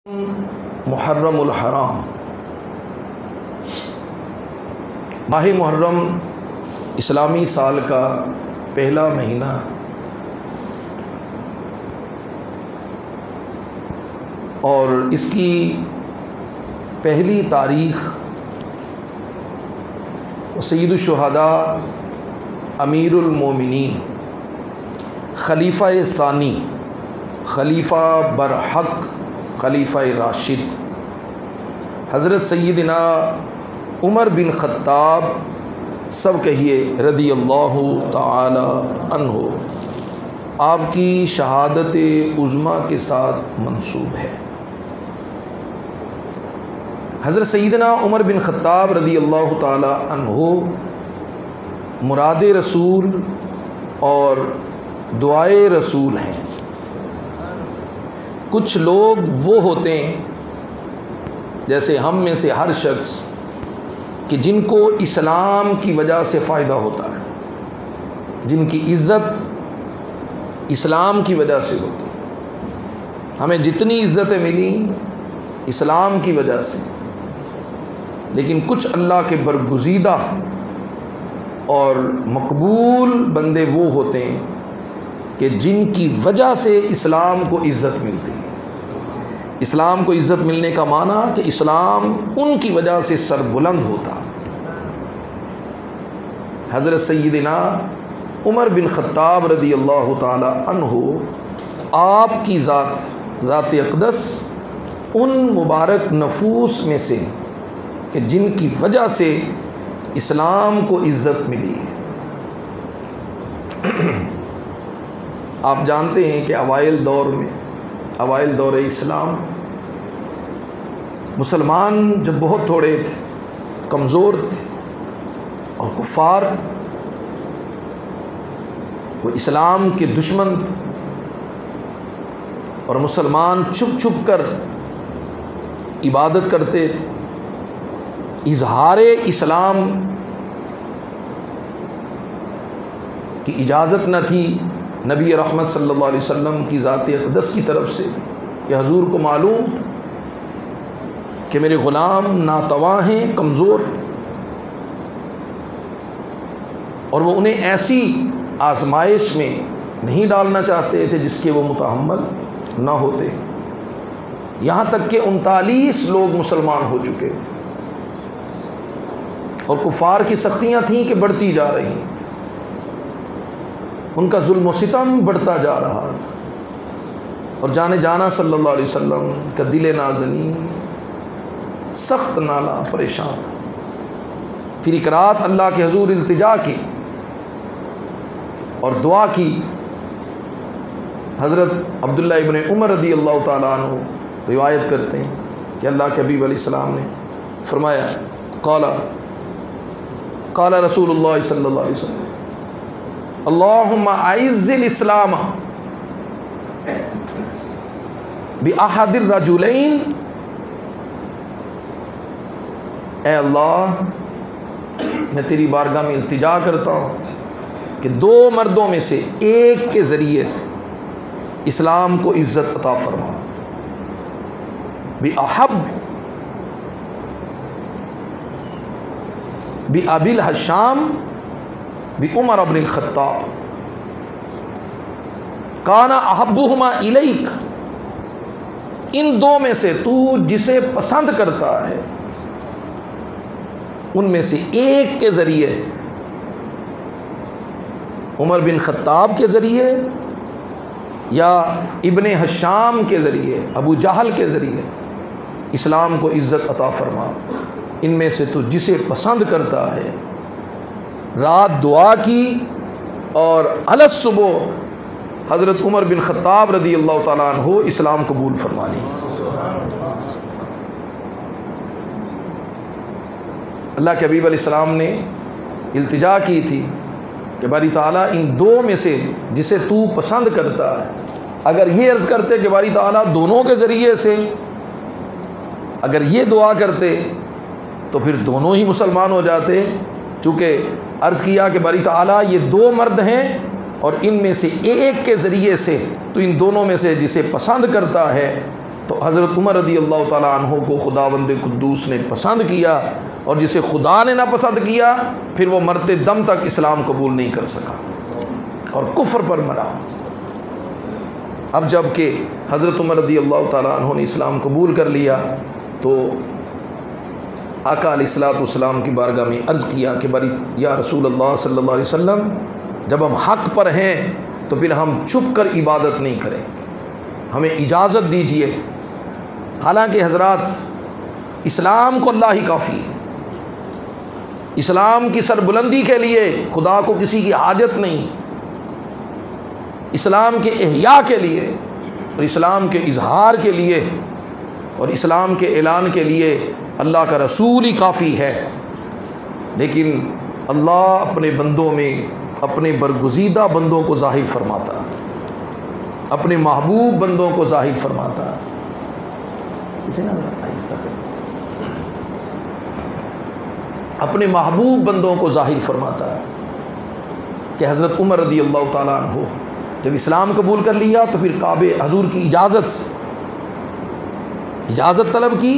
मुहर्रमुल हराम। माह मुहर्रम इस्लामी साल का पहला महीना और इसकी पहली तारीख़ सय्यिदुश्शुहदा अमीरुल मोमिनीन खलीफ़ा सानी खलीफ़ा बरहक खलीफ़ा राशिद हज़रत सय्यिदना उमर बिन ख़त्ताब, सब कहिए रदियल्लाहु ताला अन्हु, आपकी शहादत उज़्मा के साथ मंसूब है। हज़रत सय्यिदना उमर बिन ख़त्ताब रदियल्लाहु ताला अन्हु मुराद रसूल और दुआए रसूल हैं। कुछ लोग वो होते हैं जैसे हम में से हर शख्स कि जिनको इस्लाम की वजह से फ़ायदा होता है, जिनकी इज़्ज़त इस्लाम की वजह से होती है। हमें जितनी इज़्ज़तें मिली इस्लाम की वजह से, लेकिन कुछ अल्लाह के बरगुज़ीदा और मकबूल बंदे वो होते हैं कि जिनकी वजह से इस्लाम को इज़्ज़त मिलती है। इस्लाम को इज़्ज़त मिलने का माना कि इस्लाम उनकी वजह से सरबुलंद होता है। हज़रत सय्यिदना उमर बिन ख़त्ताब रदियल्लाहु ताला अन्हु, आपकी ज़ात अक़दस उन मुबारक नफूस में से कि जिनकी वजह से इस्लाम को इज़्ज़त मिली है। आप जानते हैं कि अवाइल दौर इस्लाम मुसलमान जब बहुत थोड़े थे, कमज़ोर थे और कुफ़ार वो इस्लाम के दुश्मन थे और मुसलमान छुप छुप कर इबादत करते थे। इज़हारे इस्लाम की इजाज़त न थी नबी रहमत सल्लल्लाहु अलैहि वसल्लम की ज़ात अक़दस की तरफ से कि हजूर को मालूम था कि मेरे ग़ुलाम नातवा हैं, कमज़ोर, और वो उन्हें ऐसी आजमाइश में नहीं डालना चाहते थे जिसके वो मुतहम्मल ना होते। यहाँ तक कि 39 लोग मुसलमान हो चुके थे और कुफ़ार की सख्तियाँ थीं कि बढ़ती जा रही थी, उनका जुल्म व सितम बढ़ता जा रहा था और जाने जाना सल्लल्लाहु अलैहि वसल्लम का दिल नाज़नी सख्त नाला परेशान था। फिर एक रात अल्लाह के हजूर इल्तिजा की और दुआ की। हज़रत अब्दुल्लाह इब्न उमर रदियल्लाहु ताला अन्हु रिवायत करते हैं कि अल्लाह के हबीब अलैहिस्सलाम ने फरमाया, क़ाला रसूलुल्लाह सल्लल्लाहु अलैहि वसल्लम, अल्लाहुम्मा आइज़्ज़िल इस्लाम बि अहदिर रजुलैन, ए अल्लाह मैं तेरी बारगाह में इल्तिजा करता हूँ कि दो मर्दों में से एक के ज़रिए से इस्लाम को इज़्ज़त अता फरमा। बि अहब बि अबिल हशाम बि उमर अब्न ख़त्ताब काना अहब्बुहुमा इलैक, इन दो में से तू जिसे पसंद करता है उनमें से एक के ज़रिए, उमर बिन ख़त्ताब के ज़रिए या इब्ने हशाम के ज़रिए, अबू जहल के ज़रिए इस्लाम को इज़्ज़त अता फरमा। इनमें से तू जिसे पसंद करता है। रात दुआ की और अलग सुबह हज़रत उमर बिन ख़त्ताब रदियल्लाहु ताला अन्हु इस्लाम कबूल फरमा ली। अल्लाह के हबीब अलैहिस्सलाम ने इल्तिजा की थी कि बारी ताला इन दो में से जिसे तू पसंद करता है। अगर ये अर्ज़ करते कि बारी ताला दोनों के ज़रिए से, अगर ये दुआ करते तो फिर दोनों ही मुसलमान हो जाते। चूँकि अर्ज़ किया कि बारी ताला ये दो मर्द हैं और इनमें से एक के ज़रिए से तो इन दोनों में से जिसे पसंद करता है तो हज़रत उमर रज़ी अल्लाह ताला अन्हो को खुदावंद कुद्दूस ने पसंद किया, और जिसे खुदा ने ना पसंद किया फिर वो मरते दम तक इस्लाम कबूल नहीं कर सका और कुफ्र पर मरा। अब जब कि हज़रत उमर रज़ी अल्लाह ताला अन्हो ने इस्लाम कबूल कर लिया तो आका अलैहिस्सलाम की बारगाह में अर्ज़ किया कि बरी या रसूल अल्लाह सल्लल्लाहु अलैहि वसल्लम, जब हम हक़ पर हैं तो फिर हम छुप कर इबादत नहीं करेंगे, हमें इजाज़त दीजिए। हालांकि हज़रात इस्लाम को अल्लाह ही काफ़ी है, इस्लाम की सरबुलंदी के लिए खुदा को किसी की हाजत नहीं, इस्लाम के इहया के लिए और इस्लाम के इजहार के लिए और इस्लाम के ऐलान के लिए अल्लाह का रसूल ही काफ़ी है। लेकिन अल्लाह अपने बंदों में अपने बरगुज़ीदा बंदों को ज़ाहिर फरमाता है, अपने महबूब बंदों को ज़ाहिर फरमाता है। इसे ना आहिस्ता करते, अपने महबूब बंदों को ज़ाहिर फरमाता है कि हज़रत उमर रज़ी अल्लाह ताला अन्हु जब इस्लाम कबूल कर लिया तो फिर काबे हजूर की इजाज़त तलब की।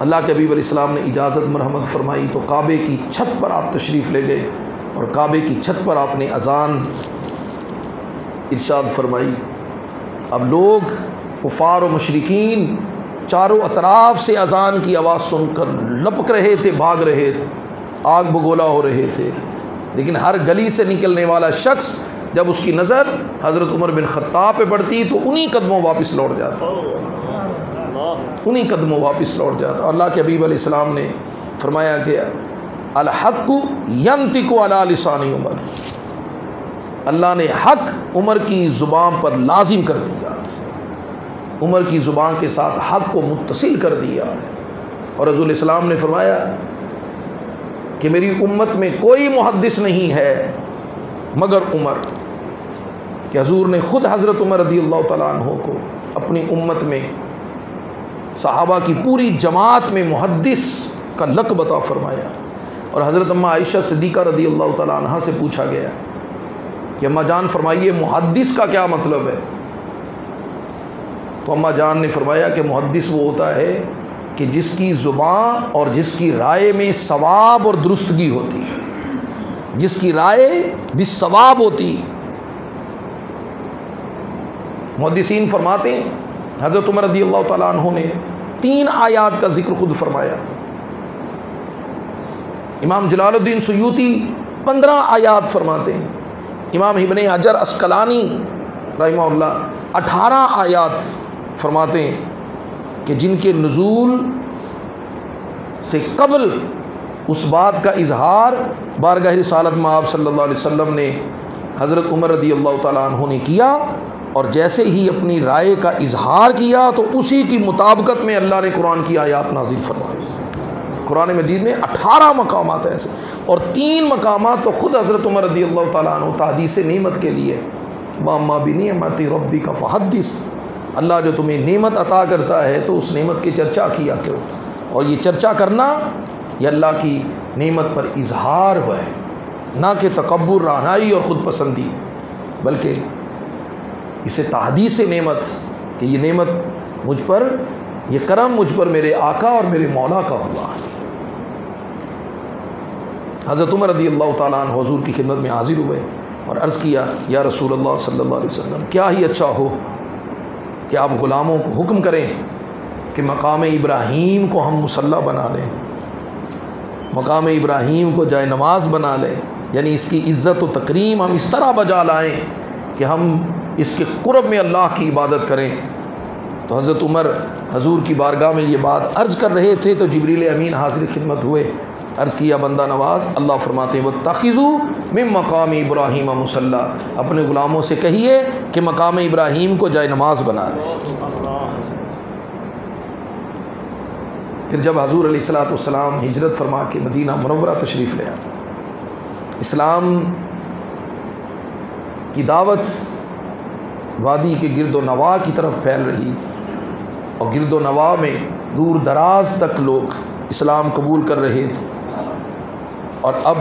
अल्लाह के हबीब अलैहिस्सलाम ने इजाज़त मरहमत फरमाई तो काबे की छत पर आप तशरीफ़ ले गए और काबे की छत पर आपने अज़ान इरशाद फरमाई। अब लोग कुफ़ार और मुशरिकीन चारों अतराफ़ से अज़ान की आवाज़ सुनकर लपक रहे थे, भाग रहे थे, आग बगोला हो रहे थे। लेकिन हर गली से निकलने वाला शख्स जब उसकी नज़र हज़रत उमर बिन ख़त्ताब पे पड़ती तो उन्हीं कदमों वापस लौट जाता, उन्हीं कदमों वापस लौट जाता। अल्लाह के हबीब अलैहिस्सलाम ने फरमाया कि अल हक़्क़ु यंतिक़ु अला लिसानी उमर, अल्लाह ने हक़ उमर की ज़ुबान पर लाजिम कर दिया, उमर की ज़ुबान के साथ हक़ को मुत्तसिल कर दिया। और रसूल इस्लाम ने फरमाया कि मेरी उम्मत में कोई मुहद्दिस नहीं है मगर उमर, कि हजूर ने ख़ुद हज़रत उमर रज़ी अल्लाह तआला अन्हु को अपनी उम्मत में सहाबा की पूरी जमात में मुहद्दिस का लक़ब अता फरमाया। और हज़रत अम्मा आयशा सिद्दीक़ा रज़ी अल्लाह तआला अन्हा से पूछा गया कि अम्मा जान फरमाइए मुहद्दिस का क्या मतलब है? तो अम्मा जान ने फरमाया कि मुहद्दिस वो होता है कि जिसकी ज़ुबान और जिसकी राय में सवाब और दुरुस्तगी होती है, जिसकी राय भी सवाब होती। मुहद्दिसीन फरमाते हैं हज़रत उमर रज़ी अल्लाह तआला अन्हु ने 3 आयात का जिक्र खुद फरमाया। इमाम जलालुद्दीन सुयूती 15 आयात फरमाते हैं। इमाम इब्न हजर अस्कलानी रहमहुल्लाह 18 आयात फरमाते हैं कि जिनके नुज़ूल से कबल उस बात का इजहार बारगाह रिसालत में आप सल्लल्लाहु अलैहि वसल्लम ने हज़रत उमर रज़ी अल्लाह तआला अन्हु ने किया, और जैसे ही अपनी राय का इजहार किया तो उसी की मुताबिकत में अल्लाह ने कुरान की आयात नाज़िल फरमा दी। कुरान मजीद में 18 मकामात ऐसे, और 3 मकामात तो ख़ुद हज़रत उमर रज़ी अल्लाह तआला अन्हु तादीस नेमत के लिए, वअम्मा बिनिअमति रब्बिका फहद्दिस, अल्लाह जो तुम्हें नेमत अता करता है तो उस नेमत की चर्चा किया करो। और ये चर्चा करना यह अल्लाह की नेमत पर इजहार हुआ है, ना कि तकब्बुर, रानाई और ख़ुद पसंदी, बल्कि इसे तहदीस नेमत कि ये नेमत मुझ पर, ये करम मुझ पर मेरे आका और मेरे मौला का हुआ है। हज़रत उमर रज़ी अल्लाह तआला अन्हु हुज़ूर की खिदमत में हाज़िर हुए और अर्ज़ किया, या रसूल अल्लाह सल्लल्लाहु अलैहि वसल्लम, क्या ही अच्छा हो कि आप ग़ुलामों को हुक्म करें कि मकाम इब्राहीम को हम मुसल्ला बना लें, मकाम इब्राहीम को जाए नमाज बना लें, यानी इसकी इज़्ज़त व तकरीम हम इस तरह बजा लाएँ कि हम इसके क़ुर्ब में अल्लाह की इबादत करें। तो हज़रत उमर हजूर की बारगाह में ये बात अर्ज़ कर रहे थे तो जिब्रील अमीन हाज़िर खिदमत हुए। अर्ज़ किया, बंदा नवाज, अल्लाह फरमाते हैं वत्तखिज़ू मिन मकाम इब्राहीम मुसल्ला, अपने ग़ुलामों से कहिए कि मकाम इब्राहीम को जाए नमाज बना लें। फिर जब हजूर अलैहिस्सलातु वस्सलाम हिजरत फरमा के मदीना मुनव्वरा तशरीफ़ ले आए, इस्लाम की दावत वादी के गिरदो नवा की तरफ फैल रही थी, और गिरदो नवा में दूर दराज तक लोग इस्लाम कबूल कर रहे थे। और अब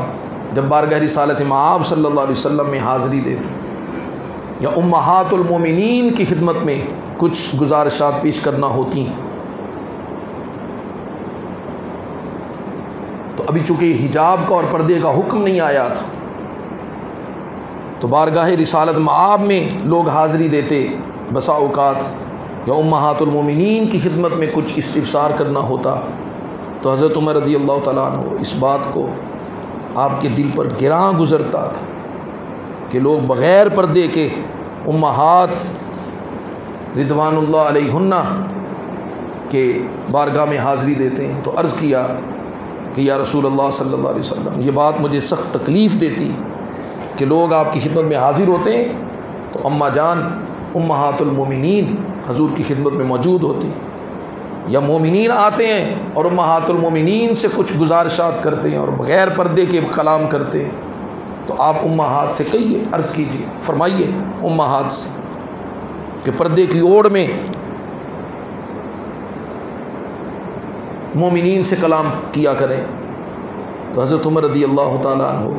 जब बारगाह रिसालत में आप सल्लल्लाहु अलैहि वसल्लम में हाज़िरी देते या उम्महातुल मोमिनीन की खिदमत में कुछ गुजारिशात पेश करना होती। तो अभी चूँकि हिजाब का और पर्दे का हुक्म नहीं आया था, तो बारगाह रिसालत मआब में लोग हाज़िरी देते। बसा औक़ात या उम्महातुल मोमिनीन की खिदमत में कुछ इस्तिफ़सार करना होता, तो हज़रत उमर रज़ी अल्लाह तआला अन्हु इस बात को आपके दिल पर गिरां गुज़रता था कि लोग बग़ैर पर्दे के उम्महात रिदवानुल्लाह अलैहिन्ना के बारगाह में हाज़िरी देते हैं। तो अर्ज़ किया कि या रसूलल्लाह सल्लल्लाहु अलैहि वसल्लम, ये बात मुझे सख्त तकलीफ़ देती कि लोग आपकी खिदमत में हाज़िर होते हैं तो अम्मा जान उम्महातुल मोमिनीन हजूर की खिदमत में मौजूद होती, या मोमिनीन आते हैं और उम्महातुल मोमिनीन से कुछ गुजारिशात करते हैं और बग़ैर पर्दे के कलाम करते हैं, तो आप उम्महात से कहिए, अर्ज़ कीजिए, फरमाइए उम्महात से कि पर्दे की ओर में मोमिनीन से कलाम किया करें। तो हज़रत उमर रज़ी अल्लाह तआला अन्हु,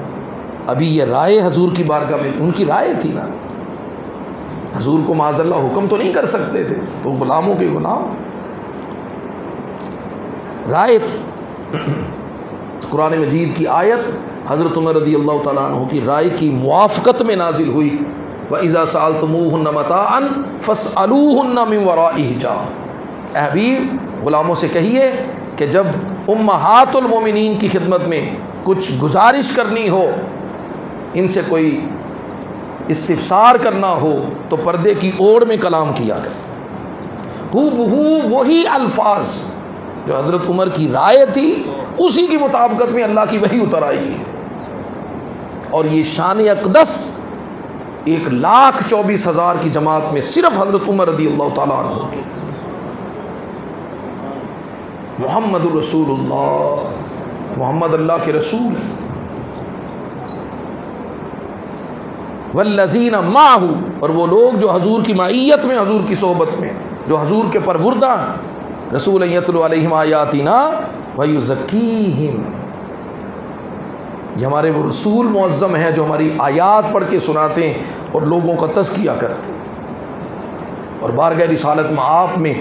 अभी ये राय हजूर की बारगाह में, उनकी राय थी ना, हजूर को माज़अल्लाह हुक्म तो नहीं कर सकते थे, तो ग़ुलामों के ग़ुलाम, राय थी। कुरान मजीद की आयत हज़रत उमर रज़ी अल्लाह तआला अन्हु की राय की मुआफ़क़त में नाजिल हुई, व इज़ा सअल्तमूहुन्ना मताअन फ़स्अलूहुन्ना मिन वराइ हिजाब। ए हबीब, ग़ुलामों से कहिए कि जब उम्महातुल मोमिनीन की खिदमत में कुछ गुजारिश करनी हो, इनसे कोई इस्तिफ़सार करना हो, तो पर्दे की ओर में कलाम किया करें। हूबहू वही अल्फाज जो हज़रत उमर की राय थी, उसी की मुताबिकत में अल्लाह की वही उतर आई है। और ये शान अक़दस 1,24,000 की जमात में सिर्फ हज़रत उमर रज़ी अल्लाह तआला अन्हु की। मुहम्मदुर रसूलुल्लाह, मोहम्मद अल्लाह के रसूल, वल्लज़ीना माहू, और वो लोग जो हजूर की माइयत में, हजूर की सोहबत में, जो हजूर के परबुर्दा, रसूल यतलू अलैहिम आयातिना व युज़क्कीहिम, ये हमारे वो रसूल मुअज़्ज़म हैं जो हमारी आयात पढ़ के सुनाते हैं और लोगों का तज़किया करते हैं। और बारगाह रिसालत मआब में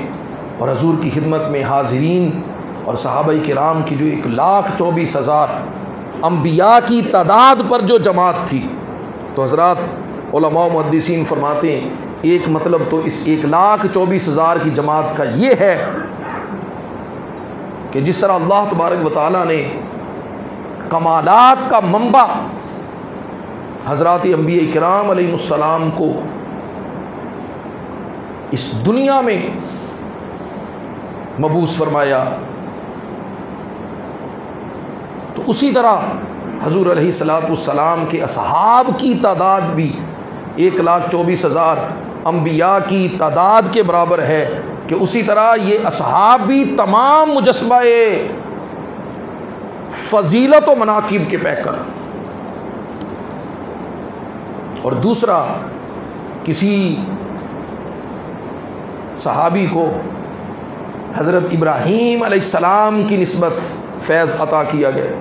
और हजूर की खिदमत में हाज़िरीन और सहाबाए किराम की जो 1,24,000 अम्बिया की तादाद पर जो जमात थी, तो हज़रात उलमा मुहद्दिसीन फरमाते हैं, एक मतलब तो इस 1,24,000 की जमात का ये है कि जिस तरह अल्लाह तबारक व तआला ने कमालात का मंबा हज़रात अंबिया किराम अलैहिमुस्सलाम को इस दुनिया में मबूस फरमाया, तो उसी तरह हजूर अलैहिस्सलाम के असहाब की तादाद भी 1,24,000 अम्बिया की तादाद के बराबर है कि उसी तरह ये असहाब भी तमाम मुजस्समा-ए फ़जीलत व मनाकिब के पैकर। और दूसरा, किसी सहाबी को हज़रत इब्राहीम अलैहिस्सलाम की निस्बत फैज़ अता किया गया,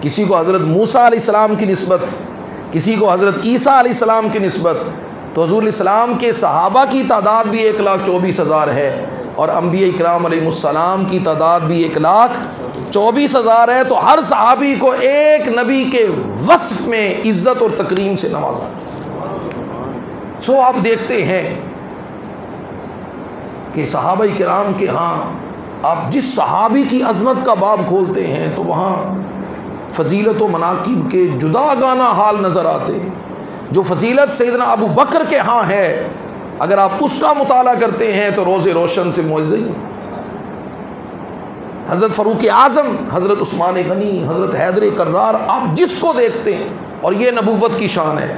किसी को हज़रत मूसा अलैहिस्सलाम की निस्बत, किसी को हज़रत ईसा अलैहिस्सलाम की निस्बत। तो हुज़ूर इस्लाम के सहाबा की तादाद भी 1,24,000 है और अम्बिया इकराम अलैहिमुस्सलाम की तादाद भी 1,24,000 है। तो हर सहाबी को एक नबी के वस्फ़ में इज़्ज़त और तकरीम से नवाजा। सो आप देखते हैं कि सहाबा किराम के यहाँ आप जिस सहाबी की अज़मत का बाब खोलते हैं तो वहाँ फ़जीलत व मनाकिब के जुदागाना हाल नज़र आते हैं। जो फ़जीलत सैयदना अबू बकर के यहाँ है, अगर आप उसका मुताला करते हैं तो रोज़े रोशन से मुअज़्ज़ज़। हज़रत फ़ारूक़ आज़म, हज़रत उस्मान गनी, हज़रत हैदर कर्रार, आप जिसको देखते हैं, और ये नबूवत की शान है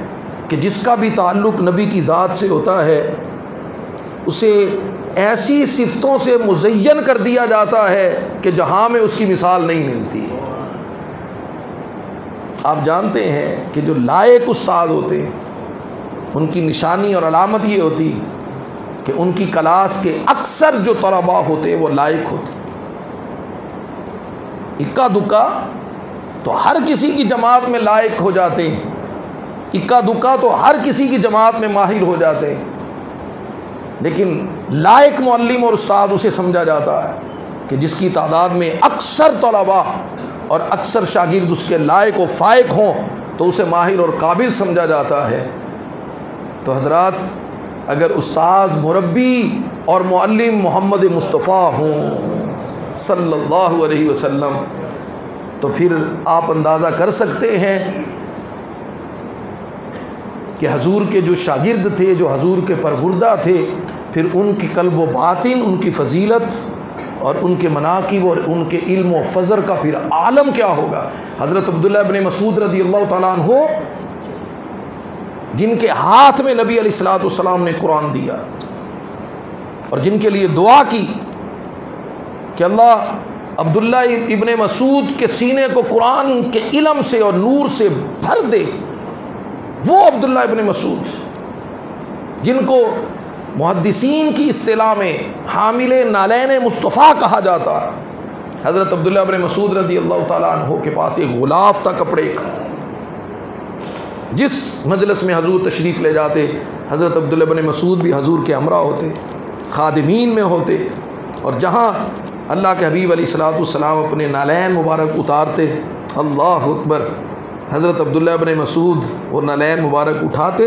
कि जिसका भी ताल्लुक़ नबी की ज़ात से होता है उसे ऐसी सिफ़तों से मुज़य्यन कर दिया जाता है कि जहाँ में उसकी मिसाल नहीं मिलती है। आप जानते हैं कि जो लायक उस्ताद होते हैं उनकी निशानी और अलामत ये होती कि उनकी क्लास के अक्सर जो तलबा होते हैं वो लायक होते। इक्का दुक्का तो हर किसी की जमात में लायक हो जाते हैं, इक्का दुक्का तो हर किसी की जमात में माहिर हो जाते हैं, लेकिन लायक मुअल्लिम और उस्ताद उसे समझा जाता है कि जिसकी तादाद में अक्सर तलबा और अक्सर शागिर्द उसके लायक व फायक हों तो उसे माहिर और काबिल समझा जाता है। तो हज़रात, अगर उस्ताद, मुरब्बी और मुअल्लिम मोहम्मद मुस्तफ़ा हों सल्लल्लाहु अलैहि वसल्लम, तो फिर आप अंदाज़ा कर सकते हैं कि हजूर के जो शागिर्द थे, जो हजूर के परवुर्दा थे, फिर उनकी कल्ब व बातिन, उनकी फ़जीलत और उनके मनाकिब और उनके इल्म व फ़ज़र का फिर आलम क्या होगा। हज़रत अब्दुल्लाह इब्न मसूद रज़ियल्लाहु तआला अन्हु, जिनके हाथ में नबी अलैहिस्सलाम ने कुरान दिया और जिनके लिए दुआ की कि अल्लाह अब्दुल्ला इब्न मसूद के सीने को कुरान के इल्म से और नूर से भर दे, वो अब्दुल्ला इब्न मसूद जिनको मुहद्दिसीन की इस्तिलाह में हामिले नालैन मुस्तफ़ा कहा जाता है। हज़रत अब्दुल्ला इब्न मसूद रज़ियल्लाहु तआला अन्हु के पास एक गुलाफ था कपड़े का, जिस मजलिस में हजूर तशरीफ़ ले जाते हज़रत अब्दुल्ला इब्न मसूद भी हजूर के हमरा होते, खादिमीन में होते, और जहाँ अल्लाह के हबीब अलैहिस्सलाम अपने नालैन मुबारक उतारते, अल्लाह अकबर, हज़रत अब्दुल्ला इब्न मसूद वो नालैन मुबारक उठाते,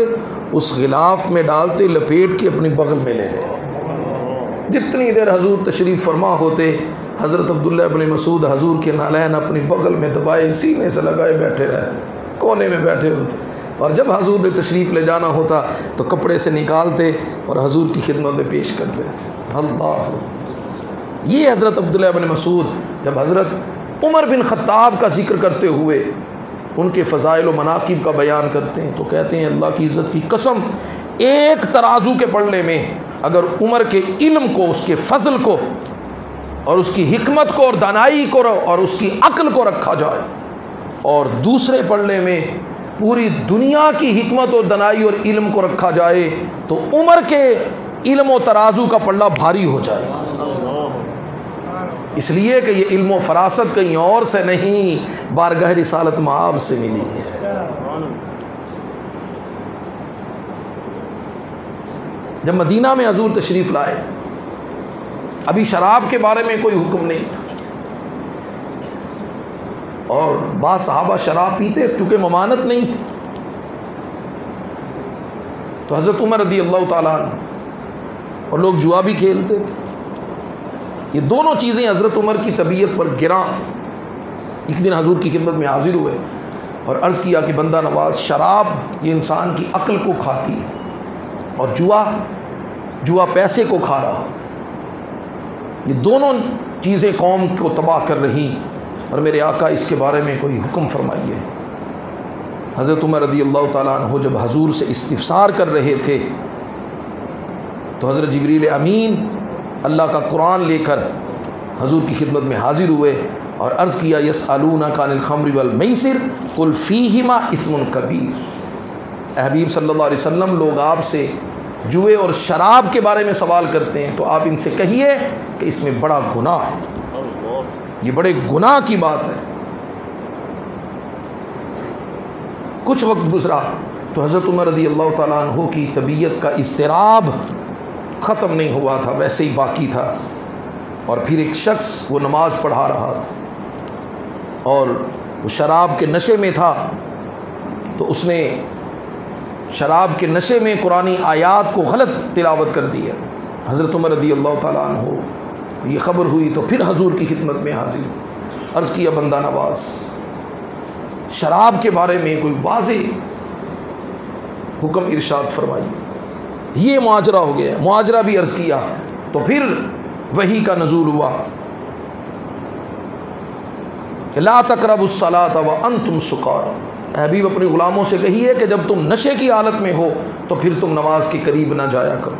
उस गिलाफ में डालते, लपेट के अपनी बगल में ले लेते। जितनी देर हजूर तशरीफ़ फरमा होते, हज़रत अब्दुल्ला इब्न मसूद हजूर के नालैन अपनी बगल में दबाए सीने से लगाए बैठे रहते, कोने में बैठे होते। और जब हजूर ने तशरीफ़ ले जाना होता तो कपड़े से निकालते और हजूर की खिदमत में पेश कर देते। अल्लाह, ये हज़रत अब्दुल्ला इब्न मसूद जब हज़रत उमर बिन ख़त्ताब का ज़िक्र करते हुए उनके फ़ज़ाइल व मनाकिब का बयान करते हैं तो कहते हैं, अल्लाह की इज़्ज़त की कसम, एक तराजू के पलड़े में अगर उमर के इल्म को, उसके फ़ज़ल को और उसकी हिकमत को और दानाई को और उसकी अक्ल को रखा जाए, और दूसरे पलड़े में पूरी दुनिया की हिकमत और दनाई और इल्म को रखा जाए, तो उमर के इल्म और तराजू का पल्ला भारी हो जाएगा। इसलिए कि ये इल्म और फरासत कहीं और से नहीं, बारगाह रिसालत मआब से मिली है। जब मदीना में हजूर तशरीफ़ लाए, अभी शराब के बारे में कोई हुक्म नहीं था, और बाद सहाबा शराब पीते, चूँकि ममानत नहीं थी, तो हज़रत उमर रज़ियल्लाहु ताला अन्हु और लोग जुआ भी खेलते थे। ये दोनों चीज़ें हज़रत उमर की तबीयत पर गिरा थी। एक दिन हजूर की खिदमत में हाजिर हुए और अर्ज़ किया कि बंदा नवाज, शराब ये इंसान की अक्ल को खाती है और जुआ पैसे को खा रहा है। ये दोनों चीज़ें कौम को तबाह कर रही, और मेरे आका इसके बारे में कोई हुक्म फरमाइए। हज़रत उमर रज़ियल्लाहु ताला अन्हु जब हजूर से इस्तिफ़सार कर रहे थे तो हज़रत जिब्रील अमीन अल्लाह का कुरान लेकर हजूर की खिदमत में हाजिर हुए और अर्ज़ किया, यसअलूनका अनिल खम्रि वल मैसिर कुल फ़ीहिमा इस्मुन कबीर। हबीब सल्लल्लाहु अलैहि वसल्लम, लोग आपसे जुए और शराब के बारे में सवाल करते हैं तो आप इनसे कहिए कि इसमें बड़ा गुनाह है, ये बड़े गुनाह की बात है। कुछ वक्त गुजरा तो हज़रत उमर रज़ियल्लाहु ताला अन्हु की तबीयत का इज़्तिराब ख़त्म नहीं हुआ था, वैसे ही बाकी था। और फिर एक शख्स वो नमाज़ पढ़ा रहा था और वो शराब के नशे में था, तो उसने शराब के नशे में कुरानी आयात को गलत तिलावत कर दी है। हज़रत उमर रज़ियल्लाहु ताला अन्हु ये ख़बर हुई तो फिर हजूर की खिदमत में हाजिर, अर्ज़ किया, बंदा नवाज, शराब के बारे में कोई वाज़ेह हुक्म इरशाद फरमाइए। ये मुआजरा हो गया। मुआजरा भी अर्ज़ किया तो फिर वही का नज़ूल हुआ कि ला तक़रबुस सलाता व अंतुम सुकारा। हबीब अपने ग़ुलामों से कहिए कि जब तुम नशे की हालत में हो तो फिर तुम नमाज के करीब ना जाया करो।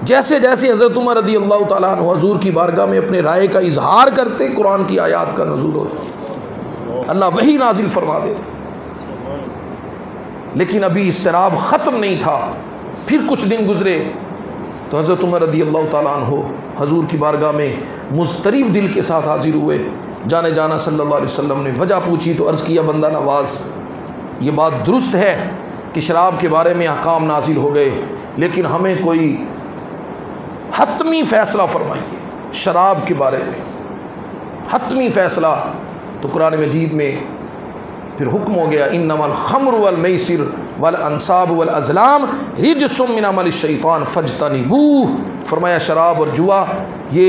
जैसे जैसे हज़रत उमर रज़ियल्लाहु ताला अन्हु हुज़ूर की बारगाह में अपने राय का इजहार करते, कुरान की आयात का नज़ूल हो जाता, अल्लाह वही नाजिल फरमा देते। लेकिन अभी इस्तिराब ख़त्म नहीं था। फिर कुछ दिन गुजरे तो हज़रत उमर रज़ियल्लाहु ताला अन्हु हजूर की बारगाह में मुज़तरिब दिल के साथ हाजिर हुए। जाने जाना सल्लल्लाहु अलैहि वसल्लम ने वजह पूछी तो अर्ज़ किया, बंदा नवाज, ये बात दुरुस्त है कि शराब के बारे में अहकाम नाजिल हो गए, लेकिन हमें कोई हतमी फ़ैसला फरमाइए शराब के बारे में, हतमी फ़ैसला। तो कुरान मजीद में फिर हुक्म हो गया, इन्नमल खम्र वल मैसिर वल अंसाब वल अज़लाम रिज्सुम मिन अमल शैतान फज्तनिबूह। फरमाया शराब और जुआ ये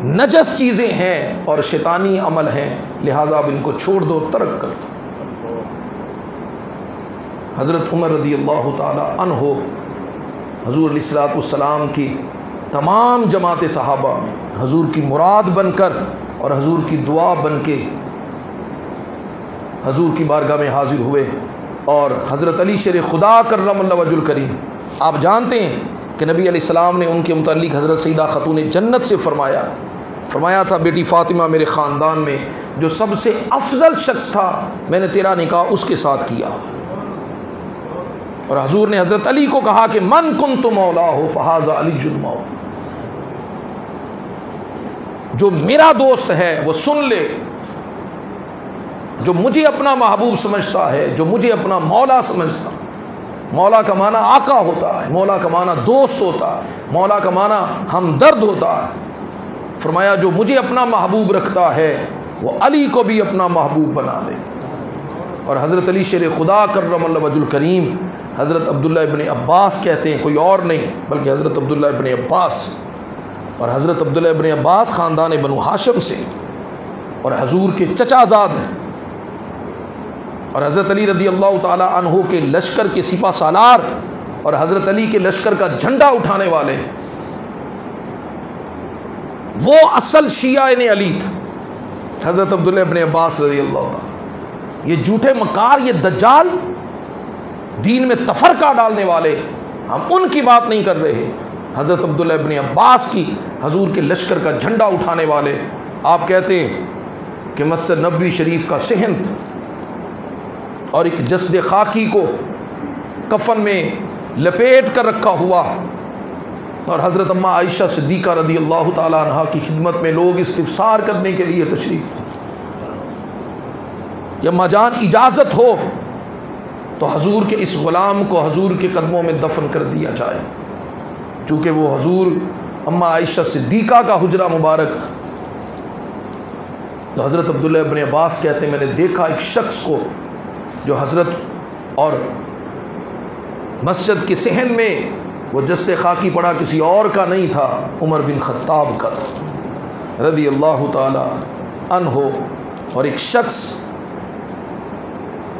नजस चीज़ें हैं और शैतानी अमल हैं, लिहाजा अब इनको छोड़ दो, तर्क कर दो। हज़रत उमर रज़ी अल्लाह ताला अन्हो हज़ूर अलैहिस्सलाम की तमाम जमात सहाबा में हज़ूर की मुराद बनकर और हज़ूर की दुआ बन के हज़ूर की बारगाह में हाजिर हुए। और हज़रत अली शेर खुदा कर्रमल्लाहु वजहुल करीम, आप जानते हैं कि नबी अलैहिस्सलाम ने उनके मुताल्लिक़ हज़रत सईदा ख़तून जन्नत से फरमाया था, बेटी फ़ातिमा मेरे ख़ानदान में जो सबसे अफजल शख्स था, मैंने तेरा निकाह उसके साथ किया। और हज़ूर ने हज़रत अली को कहा कि मन कुन्तु मौला हो फ़हाज़ा अलीयुल मौला, जो मेरा दोस्त है वो सुन ले, जो मुझे अपना महबूब समझता है, जो मुझे अपना मौला समझता। मौला का माना आका होता है, मौला का माना दोस्त होता है, मौला का माना हमदर्द होता है। फरमाया जो मुझे अपना महबूब रखता है वो अली को भी अपना महबूब बना ले। और हज़रत अली शेर खुदा कर्रमल्लाहु वजहुल करीम हज़रत अब्दुल्ला इब्न अब्बास कहते हैं, कोई और नहीं बल्कि हज़रत अब्दुल्ला इब्न अब्बास। और हज़रत अब्दुल्ला इब्न अब्बास ख़ानदान बनु हाशिम से और हज़ूर के चचाज़ाद हैं। और हज़रत अली रज़ी अल्लाह ताला अन्हु के लश्कर के सिपा सालार और हज़रत अली के लश्कर का झंडा उठाने वाले वो असल शिया ने अली थे, हज़रत अब्दुल्ला इब्न अब्बास रज़ी अल्लाह ताला। ये झूठे मकार, ये दज्जाल, दीन में तफरका डालने वाले, हम उनकी बात नहीं कर रहे। हज़रत अब्दुल्ला इब्न अब्बास की हज़ूर के लश्कर का झंडा उठाने वाले। आप कहते हैं कि मस्जिद नबवी शरीफ का सहन था और एक जस्द खाकी को कफन में लपेट कर रखा हुआ और हज़रत अम्मा आयशा सिद्दीक़ा रज़ी अल्लाह ताला अन्हा की खिदमत में लोग इस्तिफ़सार करने के लिए तशरीफ़ थे। या मजान इजाज़त हो तो हज़ूर के इस ग़ुलाम को हज़ूर के कदमों में दफन कर दिया जाए, चूँकि वो हज़ूर अम्मा आयशा सिद्दीक़ा का हुजरा मुबारक था। तो हज़रत अब्दुल्ला इब्न अब्बास कहते हैं, मैंने देखा एक शख्स को जो हज़रत और मस्जिद के सहन में वो जस्ते खाकी पड़ा किसी और का नहीं था, उमर बिन ख़त्ताब का था रज़ी अल्लाह ताला अन्हो। और एक शख्स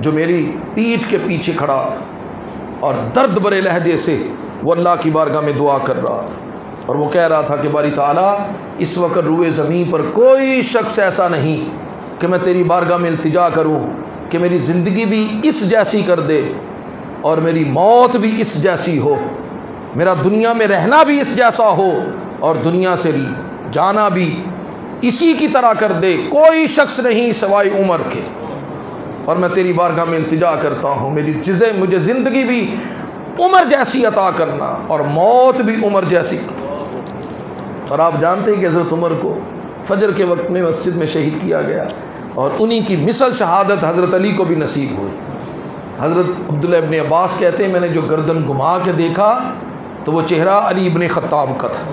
जो मेरी पीठ के पीछे खड़ा था और दर्द भरे लहजे से वो अल्लाह की बारगाह में दुआ कर रहा था और वो कह रहा था कि बारी ताला इस वक्त रुए ज़मीन पर कोई शख्स ऐसा नहीं कि मैं तेरी बारगाह में इल्तिजा करूं कि मेरी ज़िंदगी भी इस जैसी कर दे और मेरी मौत भी इस जैसी हो, मेरा दुनिया में रहना भी इस जैसा हो और दुनिया से जाना भी इसी की तरह कर दे, कोई शख्स नहीं सिवाय उमर के। और मैं तेरी बारगाह में इल्तिजा करता हूँ मुझे ज़िंदगी भी उमर जैसी अता करना और मौत भी उमर जैसी। और आप जानते हैं कि हज़रत उमर को फजर के वक्त में मस्जिद में शहीद किया गया और उन्हीं की मिसल शहादत हज़रत अली को भी नसीब हुई। हज़रत अब्दुल्ला इब्न अब्बास कहते हैं, मैंने जो गर्दन घुमा के देखा तो वो चेहरा अली इब्न ख़त्ताब का था,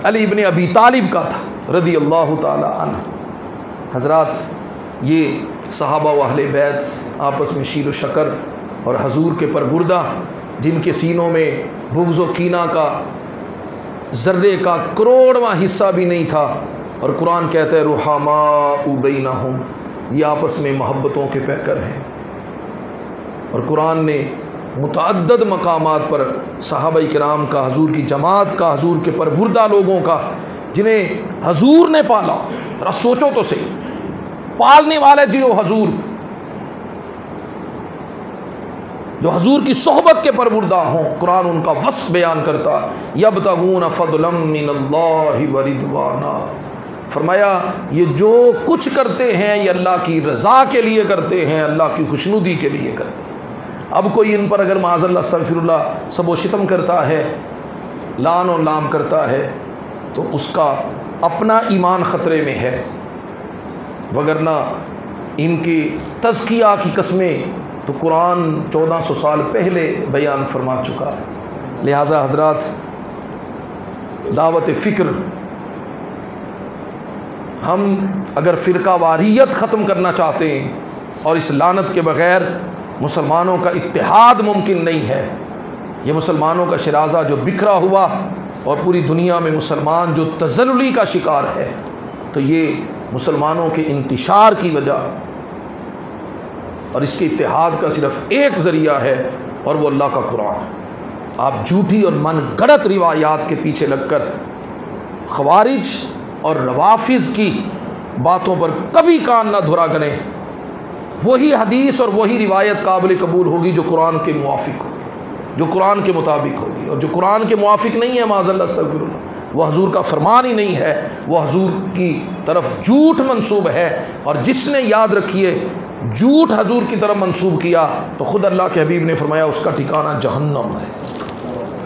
अली इब्न अबी तालिब का था रज़ी अल्लाह ताला अन्हु। हज़रात, ये सहाबा व अहले बैत आपस में शीर व शकर और हजूर के परवुर्दा जिनके सीनों में बुग़्ज़ व कीना का ज़र्रे का करोड़वां हिस्सा भी नहीं था। और कुरान कहता है रुहमा बैनहुम, ये आपस में मोहब्बतों के पैकर हैं। और कुरान ने मुतअद्दद मकामात पर सहाबा किराम का, हजूर की जमात का, हजूर के परवुर्दा लोगों का जिन्हें हजूर ने पाला, जरा सोचो तो सही, पालने वाले जिन्हों हजूर, जो हजूर की सोहबत के परवुर्दा हों, कुरान उनका वस्फ बयान करता, यब्तगून फदलम मिनल्लाहि व रिदवाना। फरमाया ये जो कुछ करते हैं ये अल्लाह की रज़ा के लिए करते हैं, अल्लाह की खुशनुदी के लिए करते हैं। अब कोई इन पर अगर माज़अल्लाह अस्तग़फिरुल्लाह सबो शितम करता है, लान और लाम करता है, तो उसका अपना ईमान ख़तरे में है, वगरना इनकी तज़किया की कस्में तो कुरान 1400 साल पहले बयान फरमा चुका है। लिहाजा हज़रात, दावत फ़िक्र। हम अगर फ़िरका वारियत ख़त्म करना चाहते हैं और इस लानत के बग़ैर मुसलमानों का इत्तेहाद मुमकिन नहीं है, ये मुसलमानों का शराज़ा जो बिखरा हुआ और पूरी दुनिया में मुसलमान जो तज़ल्लुली का शिकार है, तो ये मुसलमानों के इंतिशार की वजह और इसके इत्तेहाद का सिर्फ़ एक ज़रिया है और वो अल्लाह का कुरान है। आप झूठी और मनगढ़ंत रिवायात के पीछे लगकर ख़वारिज और रवाफ़िज़ की बातों पर कभी कान ना धुरा करें। वही हदीस और वही रिवायत काबिल कबूल होगी जो कुरान के मुवाफ़िक होगी, जो कुरान के मुताबिक होगी, और जो कुरान के मुवाफ़िक नहीं है माज़अल्लाह अस्तग़फ़िरुल्लाह, वह हजूर का फरमान ही नहीं है, वह हजूर की तरफ झूठ मंसूब है। और जिसने, याद रखिए, झूठ हजूर की तरफ मंसूब किया तो ख़ुद अल्लाह के हबीब ने फरमाया उसका ठिकाना जहन्नम है।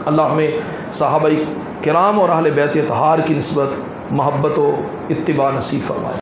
अल्लाह हमें सहाबाए किराम और अहले बैत अतहार की निस्बत मोहब्बत व इत्तिबा नसीब फरमाए।